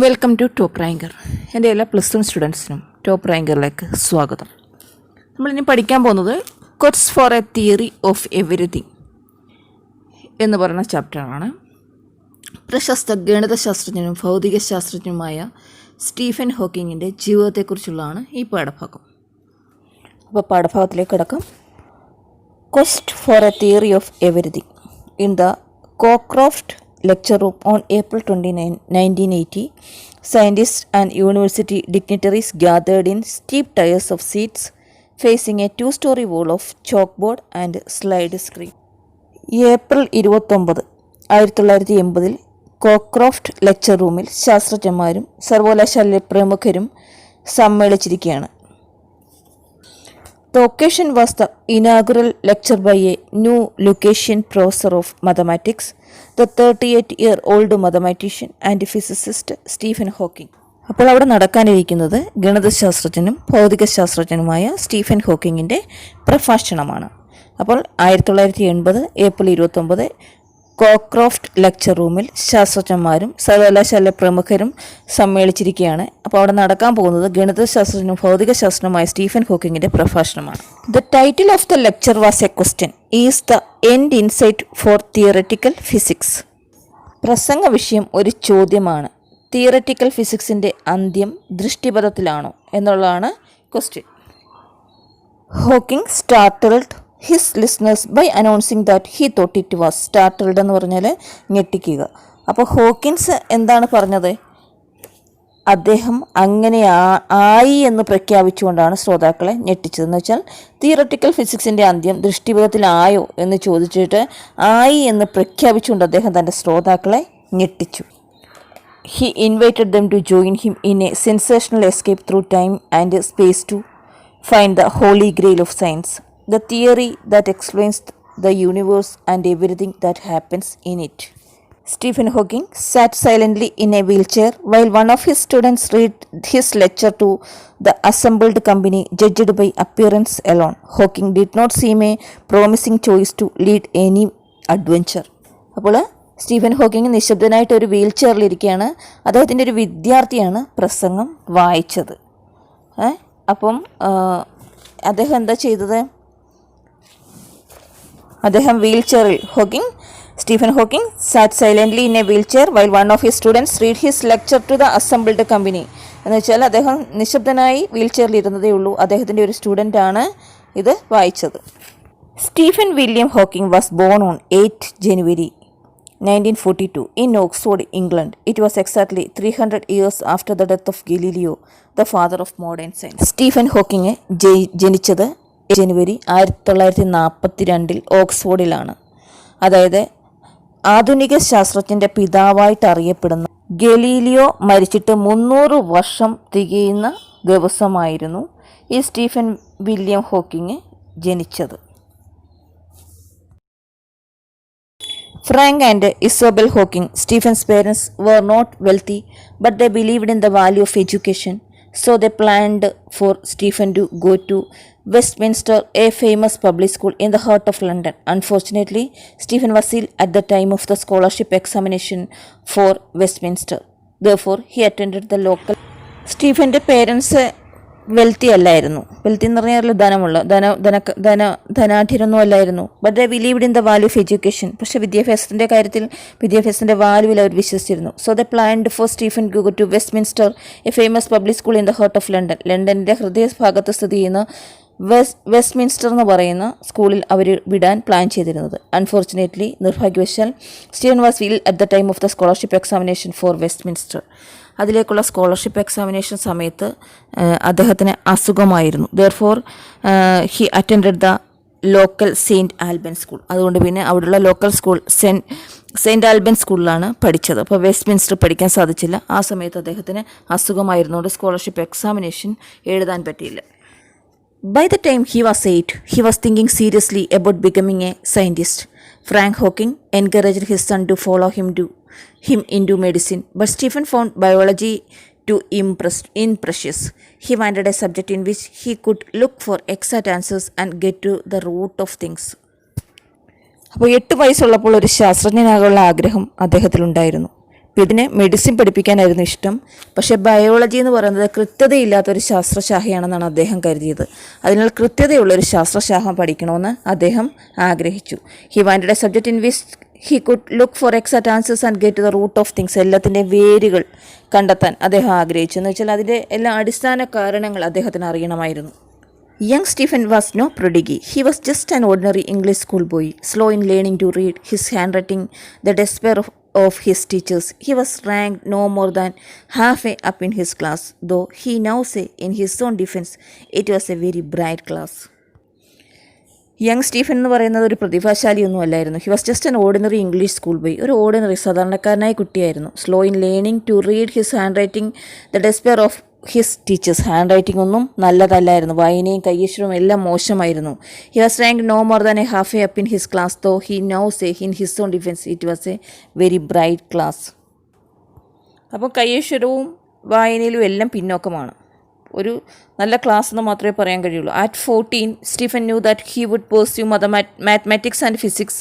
Welcome to top rancour. എൻ്റെ എല്ലാ +1 സ്റ്റുഡൻസിനും top റാങ്കറിലേക്ക് സ്വാഗതം. നമ്മളിനി പഠിക്കാൻ പോകുന്നത് ക്വറ്റ്സ് for a theory of everything എന്ന് പറയുന്ന ചാപ്റ്ററാണ്. പ്രശസ്ത ഗണിതശാസ്ത്രജ്ഞനും ഭൗതിക ശാസ്ത്രജ്ഞനുമായ സ്റ്റീഫൻ ഹോക്കിങ്ങിൻ്റെ ജീവിതത്തെക്കുറിച്ചുള്ളതാണ് ഈ പാഠഭാഗം. അപ്പോൾ പാഠഭാഗത്തിലേക്ക് കിടക്കാം. Quest for a theory of everything in the Cockcroft lecture room on April 29, 1980, scientists and university dignitaries gathered in steep tiers of seats facing a two-story wall of chalkboard and slide screen. April 29, 1980 Cockcroft lecture റൂമിൽ ശാസ്ത്രജ്ഞന്മാരും സർവകലാശാലയിലെ പ്രമുഖരും സമ്മേളിച്ചിരിക്കുകയാണ്. The occasion was the inaugural lecture by a new Lucasian professor of mathematics, the 38-year-old mathematician and physicist Stephen Hawking. അപ്പോൾ അവിടെ നടക്കാനിരിക്കുന്നത് ഗണിതശാസ്ത്രജ്ഞനും ഭൗതിക ശാസ്ത്രജ്ഞനുമായ Stephen ഹോക്കിങ്ങിൻ്റെ പ്രഭാഷണമാണ്. അപ്പോൾ 1980 April 29 Cockcroft lecture റൂമിൽ ശാസ്ത്രജ്ഞന്മാരും സർവകലാശാലയിലെ പ്രമുഖരും സമ്മേളിച്ചിരിക്കുകയാണ്. അപ്പോൾ അവിടെ നടക്കാൻ പോകുന്നത് ഗണിതശാസ്ത്രജ്ഞനും ഭൗതിക ശാസ്ത്രജ്ഞനുമായ സ്റ്റീഫൻ ഹോക്കിങ്ങിൻ്റെ പ്രഭാഷണമാണ്. The title of the lecture was a question is the end in sight for theoretical physics. പ്രസംഗ വിഷയം ഒരു ചോദ്യമാണ്. തിയററ്റിക്കൽ ഫിസിക്സിൻ്റെ അന്ത്യം ദൃഷ്ടിപഥത്തിലാണോ എന്നുള്ളതാണ് question. Hawking startled his listeners by announcing that he thought it was. Startled എന്ന് പറഞ്ഞാൽ ഞെട്ടിക്കുക. അപ്പോൾ ഹോക്കിൻസ് എന്താണ് പറഞ്ഞത്? അദ്ദേഹം അങ്ങനെ ആയി എന്ന് പ്രഖ്യാപിച്ചുകൊണ്ടാണ് ശ്രോതാക്കളെ ഞെട്ടിച്ചതെന്ന് വെച്ചാൽ തിയററ്റിക്കൽ ഫിസിക്സിൻ്റെ അന്ത്യം ദൃഷ്ടിപഥത്തിലായോ എന്ന് ചോദിച്ചിട്ട് ആയി എന്ന് പ്രഖ്യാപിച്ചുകൊണ്ട് അദ്ദേഹം തൻ്റെ ശ്രോതാക്കളെ ഞെട്ടിച്ചു. He invited them to join him in a sensational escape through time and space to find the holy grail of science, the theory that explains the universe and everything that happens in it. Stephen Hawking sat silently in a wheelchair while one of his students read his lecture to the assembled company, judged by appearance alone. Hawking did not seem a promising choice to lead any adventure. അപ്പോൾ Stephen Hawking നിശബ്ദനായിട്ട് ഒരു wheel ചെയറിലിരിക്കുകയാണ്. അദ്ദേഹത്തിൻ്റെ ഒരു വിദ്യാർത്ഥിയാണ് പ്രസംഗം വായിച്ചത്. അപ്പം അദ്ദേഹം എന്താ ചെയ്തത്? അദ്ദേഹം വീൽ ചെയറിൽ Stephen Hawking sat silently in a wheel chair while one of his students read his lecture to the assembled company. എന്ന് വെച്ചാൽ അദ്ദേഹം നിശബ്ദനായി വീൽ ചെയറിൽ ഇരുന്നതേ ഉള്ളൂ. അദ്ദേഹത്തിൻ്റെ ഒരു സ്റ്റുഡൻ്റാണ് ഇത് വായിച്ചത്. Stephen William Hawking was born on 8 January 1942 in Oxford, England. It was exactly 300 years after the death of Galileo, the father of modern science. Stephen Hawking ജനിച്ചത് ജനുവരി 1942 ഓക്സ്ഫോർഡിലാണ്. അതായത് ആധുനിക ശാസ്ത്രജ്ഞൻ്റെ പിതാവായിട്ട് അറിയപ്പെടുന്ന ഗലീലിയോ മരിച്ചിട്ട് 300 വർഷം തികയുന്ന ദിവസമായിരുന്നു ഈ സ്റ്റീഫൻ വില്യം ഹോക്കിങ് ജനിച്ചത്. Frank and Isabel Hawking, Stephen's parents, were not wealthy, but they believed in the value of education. So they planned for Stephen to go to Westminster, a famous public school in the heart of London. Unfortunately, Stephen was ill at the time of the scholarship examination for Westminster. Therefore, he attended the local. സ്റ്റീഫൻ്റെ parents wealthy അല്ലായിരുന്നു. Wealthy എന്ന് പറഞ്ഞാൽ ധനമുള്ള ധനാഢ്യരൊന്നും അല്ലായിരുന്നു. But they believed in the value of education. പക്ഷേ വിദ്യാഭ്യാസത്തിൻ്റെ കാര്യത്തിൽ വിദ്യാഭ്യാസത്തിൻ്റെ വാല്യൂവിൽ അവർ വിശ്വസിച്ചിരുന്നു. So they planned for Stephen to go to Westminster, a famous public school in the heart of London. ലണ്ടൻ്റെ ഹൃദയഭാഗത്ത് സ്ഥിതി ചെയ്യുന്ന വെസ്റ്റ്മിൻസ്റ്റർ എന്ന് പറയുന്ന സ്കൂളിൽ അവർ വിടാൻ പ്ലാൻ ചെയ്തിരുന്നത്. അൺഫോർച്ചുനേറ്റ്ലി, നിർഭാഗ്യവശാൽ, Stephen was ill at the time of the scholarship examination for Westminster. അതിലേക്കുള്ള സ്കോളർഷിപ്പ് എക്സാമിനേഷൻ സമയത്ത് അദ്ദേഹത്തിന് അസുഖമായിരുന്നു. Therefore he attended the local Saint Alban school. അതുകൊണ്ട് പിന്നെ അവിടെയുള്ള ലോക്കൽ സ്കൂൾ സെയിൻറ്റ് ആൽബൻ സ്കൂളിലാണ് പഠിച്ചത്. അപ്പോൾ വെസ്റ്റ്മിൻസ്റ്റർ പഠിക്കാൻ സാധിച്ചില്ല. ആ സമയത്ത് അദ്ദേഹത്തിന് അസുഖമായിരുന്നുകൊണ്ട് സ്കോളർഷിപ്പ് എക്സാമിനേഷൻ എഴുതാൻ പറ്റിയില്ല. By the time he was 8, he was thinking seriously about becoming a scientist. Frank Hawking encouraged his son to follow him into medicine, but Stephen found biology too imprecious. He wanted a subject in which he could look for exact answers and get to the root of things. അപ്പോൾ 8 വയസ്സുള്ളപ്പോൾ ഒരു ശാസ്ത്രജ്ഞനാകാനുള്ള ആഗ്രഹം അദ്ദേഹത്തിലുണ്ടായിരുന്നു. ഇതിന് medicine പഠിപ്പിക്കാനായിരുന്നു ഇഷ്ടം. പക്ഷേ biology എന്ന് പറയുന്നത് കൃത്യതയില്ലാത്തൊരു ശാസ്ത്രശാഖയാണെന്നാണ് അദ്ദേഹം കരുതിയത്. അതിനാൽ കൃത്യതയുള്ളൊരു ശാസ്ത്രശാഖ പഠിക്കണമെന്ന് അദ്ദേഹം ആഗ്രഹിച്ചു. He wanted a subject in which he could look for exact answers and get the root of things. എല്ലാത്തിൻ്റെ വേരുകൾ കണ്ടെത്താൻ അദ്ദേഹം ആഗ്രഹിച്ചു. എന്ന് വെച്ചാൽ അതിൻ്റെ എല്ലാ അടിസ്ഥാന കാരണങ്ങൾ അദ്ദേഹത്തിന് അറിയണമായിരുന്നു. Young Stephen was no prodigy. He was just an ordinary English schoolboy, slow in learning to read, his handwriting the despair of his teachers. He was ranked no more than halfway up in his class, though he now say in his own defense it was a very bright class. Young Stephen എന്ന് പറയുന്നത് ഒരു പ്രതിഭാശാലിയൊന്നും അല്ലായിരുന്നു. He was just an ordinary English school boy. ഒരു ordinary സാധാരണക്കാരനായ കുട്ടിയായിരുന്നു. Slow in learning to read his handwriting the despair of his teachers. Handwriting ഒന്നും നല്ലതല്ലായിരുന്നു. വായനയും കയ്യക്ഷരവും എല്ലാം മോശമായിരുന്നു. He was rank no more than a half a up in his class, though he now say in his own defence it was a very bright class. അപ്പോൾ കയ്യക്ഷരവും വായനയിലും എല്ലാം പിന്നോക്കമാണ്. ഒരു നല്ല ക്ലാസ് എന്ന് മാത്രമേ പറയാൻ കഴിയുള്ളൂ. At 14, Stephen knew that he would pursue mathematics and physics.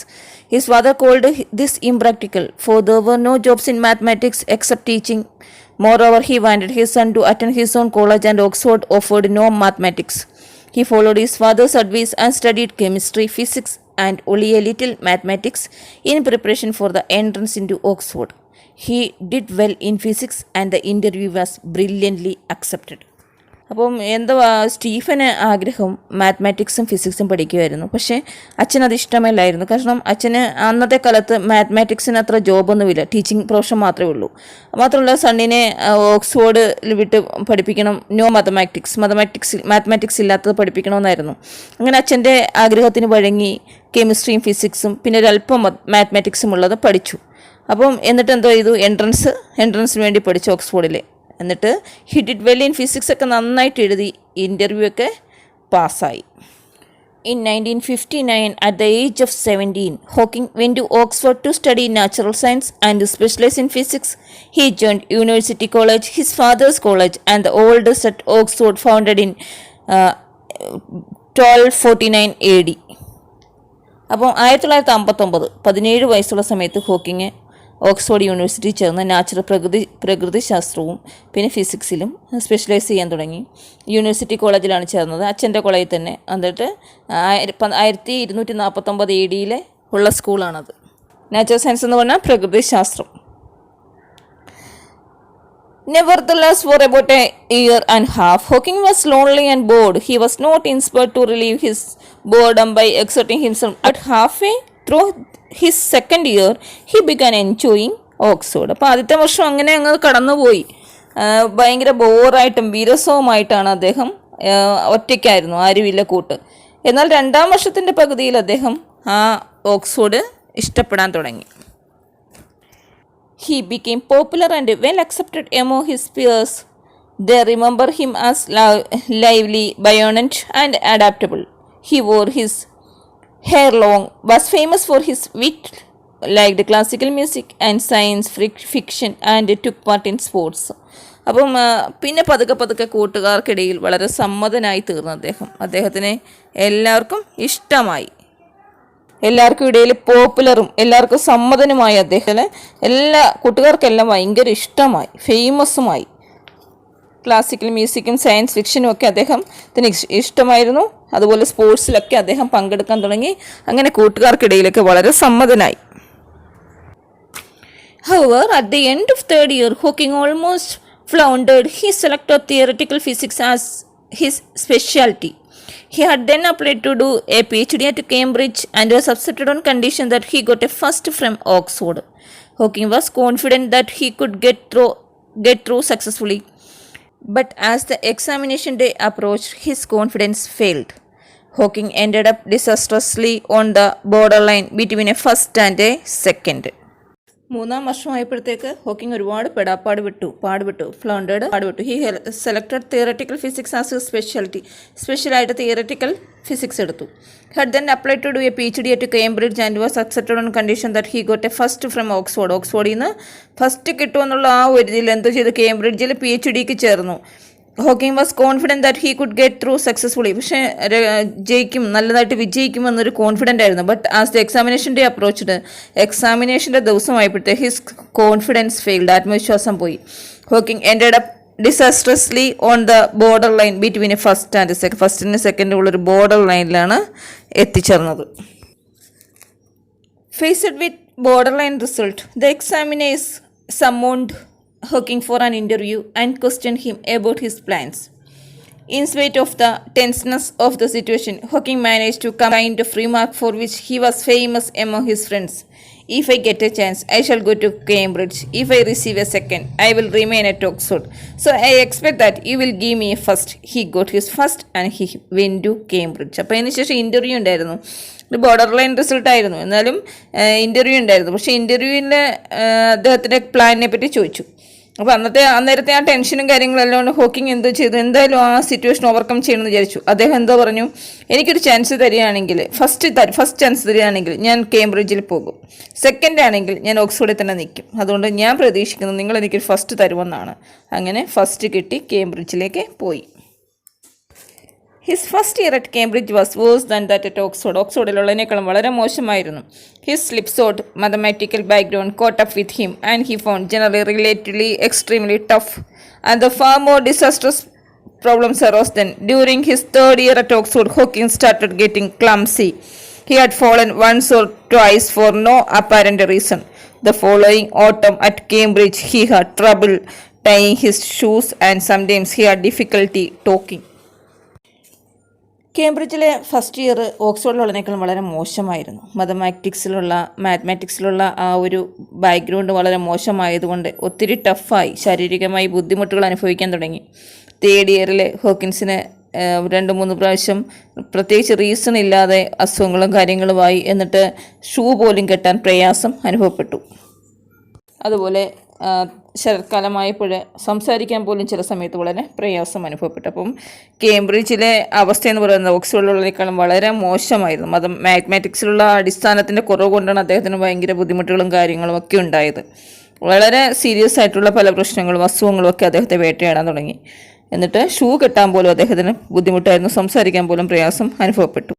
His father called this impractical, for there were no jobs in mathematics except teaching. Moreover, he wanted his son to attend his own college, and Oxford offered no mathematics. He followed his father's advice and studied chemistry, physics, and only a little mathematics in preparation for the entrance into Oxford. He did well in physics, and the interview was brilliantly accepted. അപ്പം എന്തുവാ Stephen ആഗ്രഹം മാത്മാറ്റിക്സും ഫിസിക്സും പഠിക്കുമായിരുന്നു. പക്ഷേ അച്ഛനത് ഇഷ്ടമല്ലായിരുന്നു. കാരണം അച്ഛന് അന്നത്തെ കാലത്ത് മാത്മാറ്റിക്സിന് അത്ര ജോബൊന്നുമില്ല, teaching profession മാത്രമേ ഉള്ളൂ. മാത്രമല്ല സണ്ണിനെ ഓക്സ്ഫോർഡിൽ വിട്ട് പഠിപ്പിക്കണം, നോ മാത്തമാറ്റിക്സ് ഇല്ലാത്തത് പഠിപ്പിക്കണമെന്നായിരുന്നു. അങ്ങനെ അച്ഛൻ്റെ ആഗ്രഹത്തിന് വഴങ്ങി കെമിസ്ട്രിയും ഫിസിക്സും പിന്നെ ഒരല്പം മാത്മാറ്റിക്സും ഉള്ളത് പഠിച്ചു. അപ്പം എന്നിട്ട് എന്തോ ചെയ്തു, എൻട്രൻസിന് വേണ്ടി പഠിച്ചു ഓക്സ്ഫോർഡിൽ. എന്നിട്ട് he did well in physics ഒക്കെ നന്നായിട്ട് എഴുതി, ഇൻ്റർവ്യൂ ഒക്കെ പാസ്സായി. In 1959, at the age of 17, Hawking went to Oxford to study natural science and to specialize in physics. He joined University College, his father's college, and the oldest at Oxford, founded in 1249 AD. അപ്പോൾ 1959 17 വയസ്സുള്ള സമയത്ത് Hawking Oxford university ചേർന്ന് natural പ്രകൃതിശാസ്ത്രവും പിന്നെ ഫിസിക്സിലും specialise ചെയ്യാൻ തുടങ്ങി. University കോളേജിലാണ് ചേർന്നത്, അച്ഛൻ്റെ കോളേജിൽ തന്നെ. എന്നിട്ട് 1249 AD ഉള്ള സ്കൂളാണത്. നാച്ചുറൽ സയൻസ് എന്ന് പറഞ്ഞാൽ പ്രകൃതിശാസ്ത്രം. Nevertheless, for about a year and a half, Hawking was lonely and bored. He was not inspired to relieve his boredom by exerting himself. At halfway through his second year, he began enjoying Oxford. അപ്പോൾ ആദ്യത്തെ വർഷം അങ്ങനെ അങ്ങ് കടന്നുപോയി. ഭയങ്കര ബോറായിട്ടും വിരസവുമായിട്ടാണ് അദ്ദേഹം, ഒറ്റയ്ക്കായിരുന്നു, ആരുമില്ല കൂട്ട്. എന്നാൽ രണ്ടാം വർഷത്തിൻ്റെ പകുതിയിൽ അദ്ദേഹം ആ ഓക്സ്ഫോർഡ് ഇഷ്ടപ്പെടാൻ തുടങ്ങി. He became popular and well accepted among his peers. They remember him as lively, buoyant, and adaptable. He wore his hair long, was famous for his wit, liked classical music and science fiction, and took part in sports. അപ്പം പിന്നെ പതുക്കെ കൂട്ടുകാർക്കിടയിൽ വളരെ സമ്മതനായി തീർന്നു അദ്ദേഹത്തിന് എല്ലാവർക്കും ഇഷ്ടമായി. എല്ലാവർക്കും ഇടയിൽ പോപ്പുലറും എല്ലാവർക്കും സമ്മതനുമായി അദ്ദേഹത്തിന് എല്ലാ കൂട്ടുകാർക്കെല്ലാം ഭയങ്കര ഇഷ്ടമായി, ഫേമസുമായി. ക്ലാസിക്കൽ മ്യൂസിക്കും സയൻസ് ഫിക്ഷനും ഒക്കെ അദ്ദേഹത്തിന് ഇഷ്ടമായിരുന്നു. അതുപോലെ സ്പോർട്സിലൊക്കെ അദ്ദേഹം പങ്കെടുക്കാൻ തുടങ്ങി. അങ്ങനെ കൂട്ടുകാർക്കിടയിലൊക്കെ വളരെ സമ്മതനായി. However, at the end of third year, Hawking almost floundered. He selected theoretical physics as his specialty. He had then applied to do a PhD at Cambridge and was accepted on condition that he got a first from Oxford. Hawking was confident that he could get through successfully, but as the examination day approached, his confidence failed. Hawking ended up disastrously on the borderline between a first and a second. മൂന്നാം വർഷമായപ്പോഴത്തേക്ക് Hawking ഒരുപാട് പാടുപെട്ടു. He selected theoretical physics as സ്പെഷ്യലായിട്ട് theoretical physics എടുത്തു. Had then applied to do a PhD at Cambridge and was accepted on condition that he got a first from ഓക്സ്ഫോർഡിൽ നിന്ന് first കിട്ടുമെന്നുള്ള ആ ഒരു ഇതിൽ എന്തോ ചെയ്തു, കേംബ്രിഡ്ജിൽ PhDക്ക് ചേർന്നു. Hawking was confident that he could get through successfully. പക്ഷേ ജയിക്കും, നല്ലതായിട്ട് വിജയിക്കുമെന്നൊരു കോൺഫിഡൻ്റ് ആയിരുന്നു. But as the examination day approached, എക്സാമിനേഷൻ്റെ ദിവസമായപ്പോഴത്തെ ഹിസ് കോൺഫിഡൻസ് ഫെയിൽഡ്, ആത്മവിശ്വാസം പോയി. Hawking ended up disastrously on the border line between first and second. ഫസ്റ്റിന് സെക്കൻഡ് ഉള്ളൊരു ബോർഡർ ലൈനിലാണ് എത്തിച്ചേർന്നത്. Faced with border line result, the examiners summoned Hawking for an interview and questioned him about his plans. In spite of the tenseness of the situation, Hawking managed to come kind of remark for which he was famous among his friends. If I get a chance, I shall go to Cambridge. If I receive a second, I will remain at Oxford. So I expect that you will give me a first. He got his first and he went to Cambridge. അപ്പോൾ അതിന് ശേഷം interview ഉണ്ടായിരുന്നു. ഒരു border line result ആയിരുന്നു, എന്നാലും interview ഉണ്ടായിരുന്നു. പക്ഷേ ഇൻ്റർവ്യൂവിൽ അദ്ദേഹത്തിൻ്റെ പ്ലാനിനെ പറ്റി ചോദിച്ചു. അപ്പോൾ അന്നേരത്തെ ആ ടെൻഷനും കാര്യങ്ങളെല്ലാം കൊണ്ട് ഹോക്കിംഗ് എന്തോ ചെയ്തു, എന്തായാലും ആ സിറ്റുവേഷൻ ഓവർകം ചെയ്യണമെന്ന് വിചാരിച്ചു. അദ്ദേഹം എന്തോ പറഞ്ഞു, എനിക്കൊരു ചാൻസ് തരികയാണെങ്കിൽ, ഫസ്റ്റ് ചാൻസ് തരികയാണെങ്കിൽ ഞാൻ കേംബ്രിഡ്ജിൽ പോകും, സെക്കൻഡ് ആണെങ്കിൽ ഞാൻ ഓക്സ്ഫോർഡിൽ തന്നെ നിൽക്കും. അതുകൊണ്ട് ഞാൻ പ്രതീക്ഷിക്കുന്നത് നിങ്ങൾ എനിക്കൊരു ഫസ്റ്റ് തരുമെന്നാണ്. അങ്ങനെ ഫസ്റ്റ് കിട്ടി, കേംബ്രിഡ്ജിലേക്ക് പോയി. His first year at Cambridge was worse than that at Oxford. ഓക്സ്ഫോർഡിലുള്ളതിനേക്കാളും വളരെ മോശമായിരുന്നു. His slipshod mathematical background caught up with him and he found generally relatively extremely tough and the far more disastrous problems arose then. During his third year at Oxford, Hawking started getting clumsy. He had fallen once or twice for no apparent reason. The following autumn at Cambridge, he had trouble tying his shoes and sometimes he had difficulty talking. കേംബ്രിഡ്ജിലെ first year ഓക്സ്ഫോർഡിലുള്ളതിനേക്കാളും വളരെ മോശമായിരുന്നു. മാത്തമാറ്റിക്സിലുള്ള ആ ഒരു background വളരെ മോശമായതുകൊണ്ട് ഒത്തിരി ടഫായി, ശാരീരികമായി ബുദ്ധിമുട്ടുകൾ അനുഭവിക്കാൻ തുടങ്ങി. തേർഡ് ഇയറിൽ ഹോക്കിൻസിന് 2-3 പ്രാവശ്യം പ്രത്യേകിച്ച് റീസൺ ഇല്ലാതെ അസുഖങ്ങളും കാര്യങ്ങളുമായി, എന്നിട്ട് ഷൂ പോലും കെട്ടാൻ പ്രയാസം അനുഭവപ്പെട്ടു. അതുപോലെ ശരത്കാലമായപ്പോൾ സംസാരിക്കാൻ പോലും ചില സമയത്ത് വളരെ പ്രയാസം അനുഭവപ്പെട്ടു. അപ്പം കേംബ്രിഡ്ജിലെ അവസ്ഥ എന്ന് പറയുന്നത് ഓക്സ്ഫോർഡിലുള്ളതിനേക്കാളും വളരെ മോശമായിരുന്നു. മാത്തമാറ്റിക്സിലുള്ള അടിസ്ഥാനത്തിൻ്റെ കുറവ് കൊണ്ടാണ് അദ്ദേഹത്തിന് ഭയങ്കര ബുദ്ധിമുട്ടുകളും കാര്യങ്ങളും ഒക്കെ ഉണ്ടായത്. വളരെ സീരിയസ് ആയിട്ടുള്ള പല പ്രശ്നങ്ങളും അസുഖങ്ങളും ഒക്കെ അദ്ദേഹത്തെ വേട്ടയാടാൻ തുടങ്ങി. എന്നിട്ട് ഷൂ കെട്ടാൻ പോലും അദ്ദേഹത്തിന് ബുദ്ധിമുട്ടായിരുന്നു, സംസാരിക്കാൻ പോലും പ്രയാസം അനുഭവപ്പെട്ടു.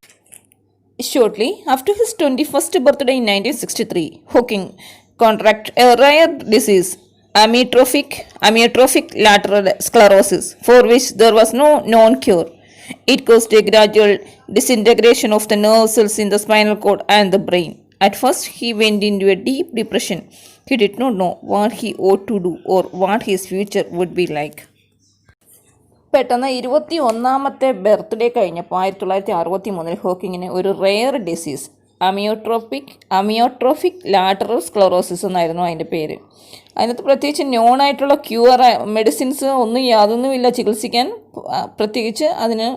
Shortly after his 21st birthday in 1963, Hawking contracted a rare disease, amyotrophic lateral sclerosis, for which there was no known cure. It caused a gradual disintegration of the nerve cells in the spinal cord and the brain. At first, he went into a deep depression. He did not know what he ought to do or what his future would be like. പെട്ടെന്ന് 21ാമത്തെ birthday കഴിഞ്ഞപ്പോൾ 1963 ഹോക്കിങ്ങിന് ഒരു rare disease amyotrophic lateral sclerosis എന്നായിരുന്നു അതിൻ്റെ പേര്. അതിനകത്ത് പ്രത്യേകിച്ച് നോണായിട്ടുള്ള cure medicines യാതൊന്നുമില്ല പ്രത്യേകിച്ച് അതിന്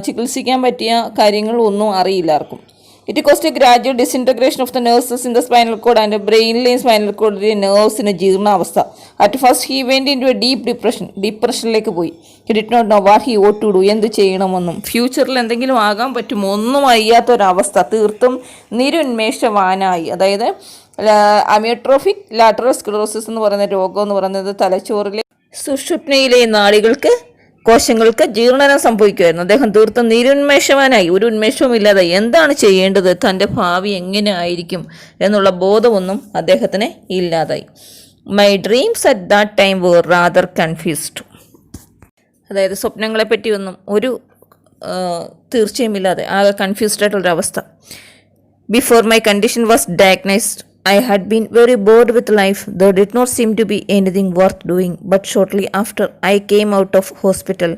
ചികിത്സിക്കാൻ പറ്റിയ കാര്യങ്ങളൊന്നും അറിയില്ല ആർക്കും. It caused a gradual disintegration of the nerves in the spinal cord and ബ്രെയിനിലെയും സ്പൈനൽ കോഡിലെ നേഴ്സിന് ജീർണാവസ്ഥ. At first he went into a deep ഡിപ്രഷനിലേക്ക് പോയി. He did not know what he ought to do, എന്ത് ചെയ്യണമെന്നും ഫ്യൂച്ചറിൽ എന്തെങ്കിലും ആകാൻ പറ്റുമോ ഒന്നും അറിയാത്തൊരവസ്ഥ, തീർത്തും നിരുന്മേഷവാനായി. അതായത് അമിയോട്രോഫിക് ലാറ്ററൽ സ്ക്ലറോസിസ് എന്ന് പറയുന്ന രോഗം എന്ന് പറയുന്നത് തലച്ചോറിലെ സുഷുപ്നയിലെ കോശങ്ങൾക്ക് ജീർണനം സംഭവിക്കുമായിരുന്നു. അദ്ദേഹം തീർത്തും നിരുന്മേഷവാനായി, ഒരു ഉന്മേഷവും ഇല്ലാതെ എന്താണ് ചെയ്യേണ്ടത്, തൻ്റെ ഭാവി എങ്ങനെ ആയിരിക്കും എന്നുള്ള ബോധമൊന്നും അദ്ദേഹത്തിന് ഇല്ലാതായി. My dreams at that time were rather confused. അതായത് സ്വപ്നങ്ങളെപ്പറ്റിയൊന്നും ഒരു തീർച്ചയുമില്ലാതെ ആകെ കൺഫ്യൂസ്ഡ് ആയിട്ടുള്ളൊരവസ്ഥ. Before my condition was diagnosed, I had been very bored with life. There did not seem to be anything worth doing. But shortly after I came out of hospital,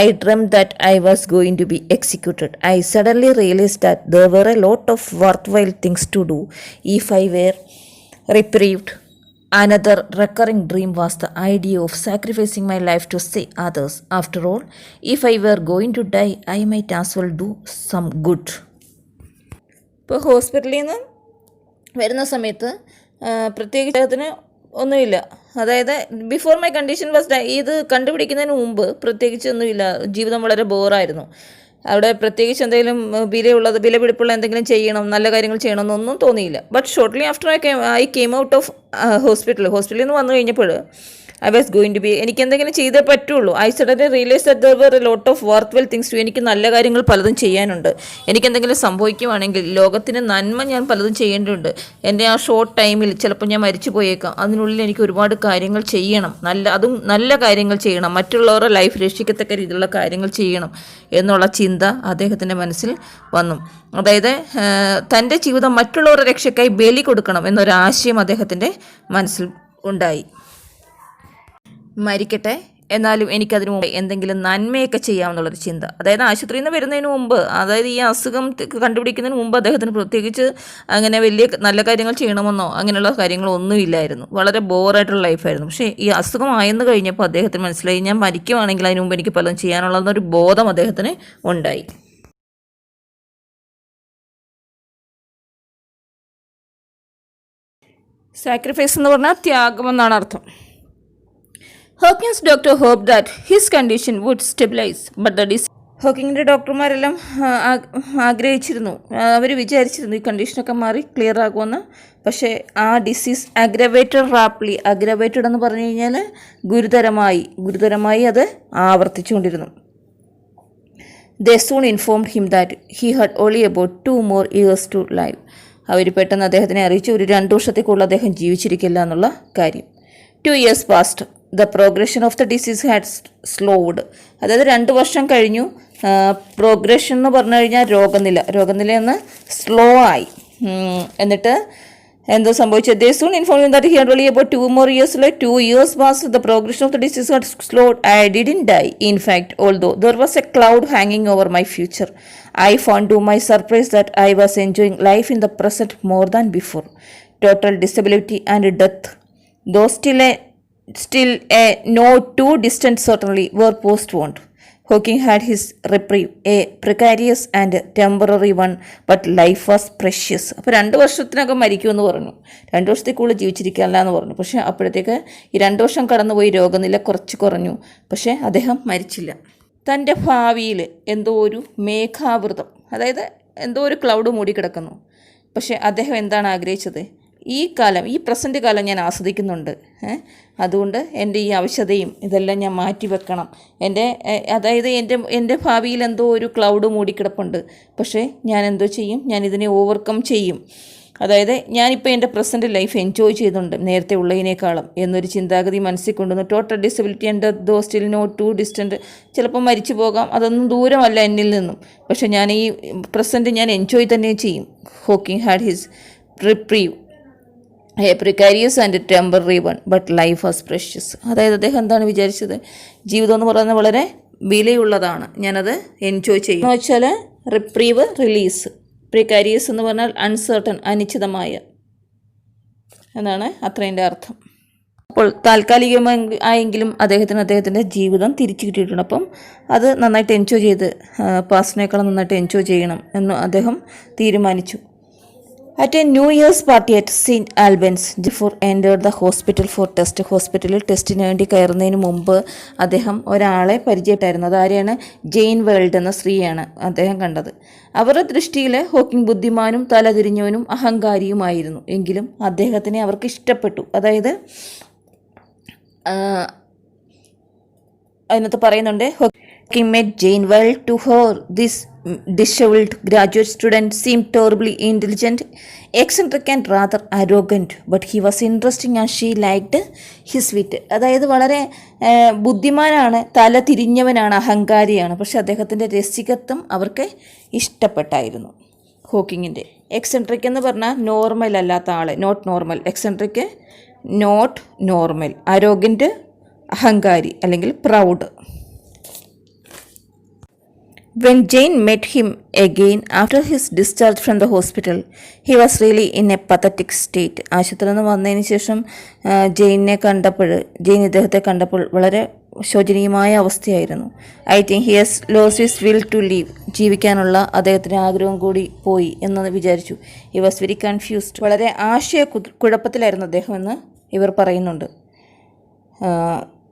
I dreamt that I was going to be executed. I suddenly realized that there were a lot of worthwhile things to do if I were reprieved. Another recurring dream was the idea of sacrificing my life to save others. After all, if I were going to die, I might as well do some good. ഇപ്പോൾ ഹോസ്പിറ്റലിൽ നിന്ന് വരുന്ന സമയത്ത് പ്രത്യേകിച്ച് അദ്ദേഹത്തിന് ഒന്നുമില്ല. അതായത് before my condition was ഇത് കണ്ടുപിടിക്കുന്നതിന് മുമ്പ് പ്രത്യേകിച്ച് ഒന്നുമില്ല, ജീവിതം വളരെ ബോറായിരുന്നു. അവിടെ പ്രത്യേകിച്ച് എന്തെങ്കിലും വിലപിടിപ്പുള്ള എന്തെങ്കിലും ചെയ്യണം, നല്ല കാര്യങ്ങൾ ചെയ്യണം എന്നൊന്നും തോന്നിയില്ല. But shortly after I came out of ഹോസ്പിറ്റലിൽ നിന്ന് വന്നു കഴിഞ്ഞപ്പോൾ I was going to be, എനിക്ക് എന്തെങ്കിലും ചെയ്തേ പറ്റുള്ളൂ. I suddenly realise that there were a lot of worthwhile things to, എനിക്ക് നല്ല കാര്യങ്ങൾ പലതും ചെയ്യാനുണ്ട്. എനിക്ക് എന്തെങ്കിലും സംഭവിക്കുവാണെങ്കിൽ ലോകത്തിന് നന്മ ഞാൻ പലതും ചെയ്യേണ്ടതുണ്ട്. എൻ്റെ ആ ഷോർട്ട് ടൈമിൽ ചിലപ്പോൾ ഞാൻ മരിച്ചു പോയേക്കാം. അതിനുള്ളിൽ എനിക്ക് ഒരുപാട് കാര്യങ്ങൾ ചെയ്യണം, അതും നല്ല കാര്യങ്ങൾ ചെയ്യണം, മറ്റുള്ളവരുടെ ലൈഫ് രക്ഷിക്കത്തക്ക രീതിയിലുള്ള കാര്യങ്ങൾ ചെയ്യണം എന്നുള്ള ചിന്ത അദ്ദേഹത്തിൻ്റെ മനസ്സിൽ വന്നു. അതായത് തൻ്റെ ജീവിതം മറ്റുള്ളവരുടെ രക്ഷയ്ക്കായി ബലി കൊടുക്കണം എന്നൊരാശയം അദ്ദേഹത്തിൻ്റെ മനസ്സിൽ ഉണ്ടായി. മരിക്കട്ടെ, എന്നാലും എനിക്കതിനു മുമ്പ് എന്തെങ്കിലും നന്മയൊക്കെ ചെയ്യാമെന്നുള്ളൊരു ചിന്ത. അതായത് ആശുപത്രിയിൽ നിന്ന് വരുന്നതിന് മുമ്പ്, അതായത് ഈ അസുഖം കണ്ടുപിടിക്കുന്നതിന് മുമ്പ് അദ്ദേഹത്തിന് പ്രത്യേകിച്ച് അങ്ങനെ വലിയ നല്ല കാര്യങ്ങൾ ചെയ്യണമെന്നോ അങ്ങനെയുള്ള കാര്യങ്ങളൊന്നുമില്ലായിരുന്നു. വളരെ ബോറായിട്ടുള്ള ലൈഫായിരുന്നു. പക്ഷേ ഈ അസുഖമായെന്ന് കഴിഞ്ഞപ്പോൾ അദ്ദേഹത്തിന് മനസ്സിലായി, ഞാൻ മരിക്കുവാണെങ്കിൽ അതിന് മുമ്പ് എനിക്ക് പലതും ചെയ്യാനുള്ളതെന്നൊരു ബോധം അദ്ദേഹത്തിന് ഉണ്ടായി. സാക്രിഫൈസ് എന്ന് പറഞ്ഞാൽ ത്യാഗമെന്നാണ് അർത്ഥം. Hawking's doctor hope that his condition would stabilise but the ഹോക്കിങ്ങിൻ്റെ ഡോക്ടർമാരെല്ലാം ആഗ്രഹിച്ചിരുന്നു, അവർ വിചാരിച്ചിരുന്നു ഈ കണ്ടീഷനൊക്കെ മാറി ക്ലിയർ ആകുമെന്ന്. പക്ഷേ ആ ഡിസീസ് അഗ്രവേറ്റഡ് എന്ന് പറഞ്ഞു കഴിഞ്ഞാൽ ഗുരുതരമായി അത് ആവർത്തിച്ചുകൊണ്ടിരുന്നു. They soon informed him that he had only about 2 more years to live. അവർ പെട്ടെന്ന് അദ്ദേഹത്തിനെ അറിയിച്ചു, ഒരു 2 വർഷത്തേക്കുള്ള അദ്ദേഹം ജീവിച്ചിരിക്കില്ല എന്നുള്ള കാര്യം. 2 years passed. The progression of the disease had slowed. അതായത് 2 വർഷം കഴിഞ്ഞു. പ്രോഗ്രഷൻ എന്ന് പറഞ്ഞു കഴിഞ്ഞാൽ രോഗനില സ്ലോ ആയി. എന്നിട്ട് എന്തോ സംഭവിച്ചത്? They soon inform that he had only about 2 more years to live. 2 years passed. The progression of the disease had slowed. I didn't die. In fact, although there was a cloud hanging over my future, I found to my surprise that I was enjoying life in the present more than before. Total disability and death, though still a no too distant certainly, were postponed. Hawking had his reprieve, a precarious and temporary one, but life was precious. അപ്പോൾ 2 വർഷത്തിനകം മരിക്കുമെന്ന് പറഞ്ഞു, 2 വർഷത്തേക്കുള്ളിൽ ജീവിച്ചിരിക്കാനില്ല എന്ന് പറഞ്ഞു. പക്ഷേ അപ്പോഴത്തേക്ക് ഈ 2 വർഷം കടന്നുപോയി, രോഗനില കുറച്ച് കുറഞ്ഞു, പക്ഷേ അദ്ദേഹം മരിച്ചില്ല. തൻ്റെ ഭാവിയിൽ എന്തോ ഒരു മേഘാവൃതം, അതായത് എന്തോ ഒരു ക്ലൗഡ് മൂടിക്കിടക്കുന്നു. പക്ഷേ അദ്ദേഹം എന്താണ് ആഗ്രഹിച്ചത്? ഈ പ്രസൻറ്റ് കാലം ഞാൻ ആസ്വദിക്കുന്നുണ്ട്, അതുകൊണ്ട് എൻ്റെ ഈ അവശതയും ഇതെല്ലാം ഞാൻ മാറ്റി വെക്കണം. അതായത് എൻ്റെ ഭാവിയിൽ എന്തോ ഒരു ക്ലൗഡ് മൂടിക്കിടപ്പുണ്ട്, പക്ഷേ ഞാൻ എന്തോ ചെയ്യും, ഞാൻ ഇതിനെ ഓവർകം ചെയ്യും. അതായത് ഞാനിപ്പോൾ എൻ്റെ പ്രസൻറ്റ് ലൈഫ് എൻജോയ് ചെയ്യുന്നുണ്ട് നേരത്തെ ഉള്ളതിനേക്കാളും എന്നൊരു ചിന്താഗതി മനസ്സിൽ കൊണ്ടുവന്നു. Total disability and though still not too distant, ചിലപ്പോൾ മരിച്ചു പോകാം, അതൊന്നും ദൂരമല്ല എന്നിൽ നിന്നും, പക്ഷേ ഞാൻ ഈ പ്രസൻറ്റ് ഞാൻ എൻജോയ് തന്നെ ചെയ്യും. Hawking had his reprieve, a precarious and temporary one, but life was precious. അതായത് അദ്ദേഹം എന്താണ് വിചാരിച്ചത്? ജീവിതം എന്ന് പറയുന്നത് വളരെ വിലയുള്ളതാണ്, ഞാനത് എൻജോയ് ചെയ്യും എന്ന് വെച്ചാൽ റിപ്രീവ്, റിലീസ്. പ്രിക്കാരിയസ് എന്ന് പറഞ്ഞാൽ അൺസർട്ടൺ, അനിശ്ചിതമായ എന്നാണ് അത്രേൻ്റെ അർത്ഥം. അപ്പോൾ താൽക്കാലികമായെങ്കിലും അദ്ദേഹത്തിൻ്റെ ജീവിതം തിരിച്ചു കിട്ടിയിട്ടുണ്ട്. അപ്പം അത് നന്നായിട്ട് എൻജോയ് ചെയ്ത്, പാസ്റ്റിനേക്കാളും നന്നായിട്ട് എൻജോയ് ചെയ്യണം എന്ന് അദ്ദേഹം തീരുമാനിച്ചു. At a New Year's party at St. Albans, Jeffrey entered the hospital for test. ഹോസ്പിറ്റലിൽ ടെസ്റ്റിന് വേണ്ടി കയറുന്നതിന് മുമ്പ് അദ്ദേഹം ഒരാളെ പരിചയപ്പെട്ടായിരുന്നു. അതാരെയാണ്? ജെയിൻ വേൾഡ് എന്ന സ്ത്രീയാണ് അദ്ദേഹം കണ്ടത്. അവരുടെ ദൃഷ്ടിയിൽ ഹോക്കിംഗ് ബുദ്ധിമാനും തലതിരിഞ്ഞവനും അഹങ്കാരിയുമായിരുന്നു. എങ്കിലും അദ്ദേഹത്തിനെ അവർക്ക് ഇഷ്ടപ്പെട്ടു. അതായത് അതിനകത്ത് പറയുന്നുണ്ട്, Hawking met Jane well. To her, this disheveled graduate student seemed terribly intelligent, eccentric and rather arrogant, but he was interesting and she liked his wit. അതായത് വളരെ ബുദ്ധിമാനാണ്, തല തിരിഞ്ഞവനാണ്, അഹങ്കാരിയാണ്, പക്ഷെ അദ്ദേഹത്തിൻ്റെ രസികത്വം അവർക്ക് ഇഷ്ടപ്പെട്ടായിരുന്നു. ഹോക്കിങ്ങിൻ്റെ എക്സെൻട്രിക് എന്ന് പറഞ്ഞാൽ നോർമൽ അല്ലാത്ത ആൾ, not normal. Eccentric not normal, arrogant അഹങ്കാരി അല്ലെങ്കിൽ proud. When Jane met him again after his discharge from the hospital, he was really in a pathetic state. ആശുപത്രിയിൽ നിന്ന് വന്നതിന് ശേഷം ജെയിൻ ഇദ്ദേഹത്തെ കണ്ടപ്പോൾ വളരെ ശോചനീയമായ അവസ്ഥയായിരുന്നു. I think he has lost his will to live. ജീവിക്കാനുള്ള അദ്ദേഹത്തിൻ്റെ ആഗ്രഹം കൂടി പോയി എന്ന് വിചാരിച്ചു. He was very confused. വളരെ കുഴപ്പത്തിലായിരുന്നു അദ്ദേഹം എന്ന് ഇവർ പറയുന്നുണ്ട്.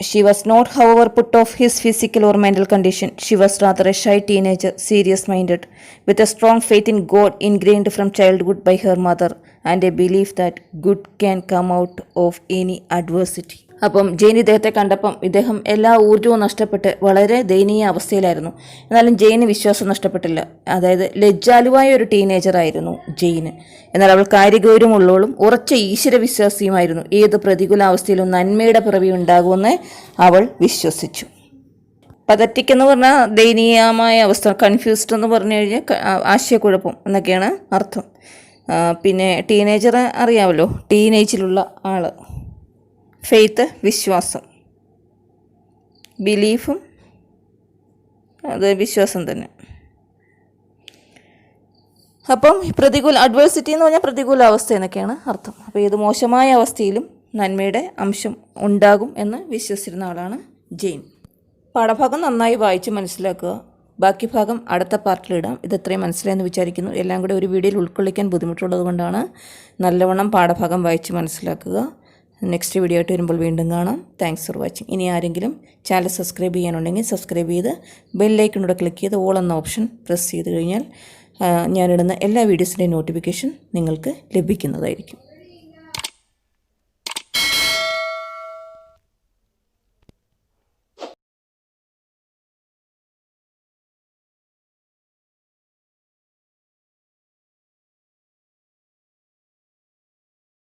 She was not, however, put off his physical or mental condition. She was rather a shy teenager, serious-minded, with a strong faith in God ingrained from childhood by her mother, and a belief that good can come out of any adversity. അപ്പം ജെയിൻ ഇദ്ദേഹത്തെ കണ്ടപ്പം ഇദ്ദേഹം എല്ലാ ഊർജ്ജവും നഷ്ടപ്പെട്ട് വളരെ ദയനീയ അവസ്ഥയിലായിരുന്നു. എന്നാലും ജെയിന് വിശ്വാസം നഷ്ടപ്പെട്ടില്ല. അതായത് ലജ്ജാലുവായ ഒരു ടീനേജറായിരുന്നു ജെയിന്. എന്നാൽ അവൾ കാര്യഗൗരവമുള്ളവളും ഉറച്ച ഈശ്വരവിശ്വാസിയുമായിരുന്നു. ഏത് പ്രതികൂലാവസ്ഥയിലും നന്മയുടെ പിറവി ഉണ്ടാകുമെന്ന് അവൾ വിശ്വസിച്ചു. പതറ്റിക് എന്ന് പറഞ്ഞാൽ ദയനീയമായ അവസ്ഥ, കൺഫ്യൂസ്ഡ് എന്ന് പറഞ്ഞു കഴിഞ്ഞാൽ ആശയക്കുഴപ്പം എന്നൊക്കെയാണ് അർത്ഥം. പിന്നെ ടീനേജർ അറിയാമല്ലോ, ടീനേജിലുള്ള ആൾ. ഫെയ്ത്ത് വിശ്വാസം, ബിലീഫും അത് വിശ്വാസം തന്നെ. അപ്പം അഡ്വേഴ്സിറ്റി എന്ന് പറഞ്ഞാൽ പ്രതികൂല അവസ്ഥ എന്നൊക്കെയാണ് അർത്ഥം. അപ്പോൾ ഏത് മോശമായ അവസ്ഥയിലും നന്മയുടെ അംശം ഉണ്ടാകും എന്ന് വിശ്വസിച്ചിരുന്ന ആളാണ് ജെയിൻ. പാഠഭാഗം നന്നായി വായിച്ച് മനസ്സിലാക്കുക. ബാക്കി ഭാഗം അടുത്ത പാർട്ടിലിടാം. ഇതെത്രയും മനസ്സിലായെന്ന് വിചാരിക്കുന്നു. എല്ലാം കൂടെ ഒരു വീഡിയോയിൽ ഉൾക്കൊള്ളിക്കാൻ ബുദ്ധിമുട്ടുള്ളത് കൊണ്ടാണ്. നല്ലവണ്ണം പാഠഭാഗം വായിച്ച് മനസ്സിലാക്കുക. നെക്സ്റ്റ് വീഡിയോ ആയിട്ട് വരുമ്പോൾ വീണ്ടും കാണാം. Thanks for watching. ഇനി ആരെങ്കിലും ചാനൽ സബ്സ്ക്രൈബ് ചെയ്യാനുണ്ടെങ്കിൽ സബ്സ്ക്രൈബ് ചെയ്ത് ബെല്ലൈക്കണിലൂടെ ക്ലിക്ക് ചെയ്ത് ഓൾ എന്ന ഓപ്ഷൻ പ്രസ് ചെയ്ത് കഴിഞ്ഞാൽ ഞാനിടുന്ന എല്ലാ വീഡിയോസിൻ്റെയും നോട്ടിഫിക്കേഷൻ നിങ്ങൾക്ക് ലഭിക്കുന്നതായിരിക്കും.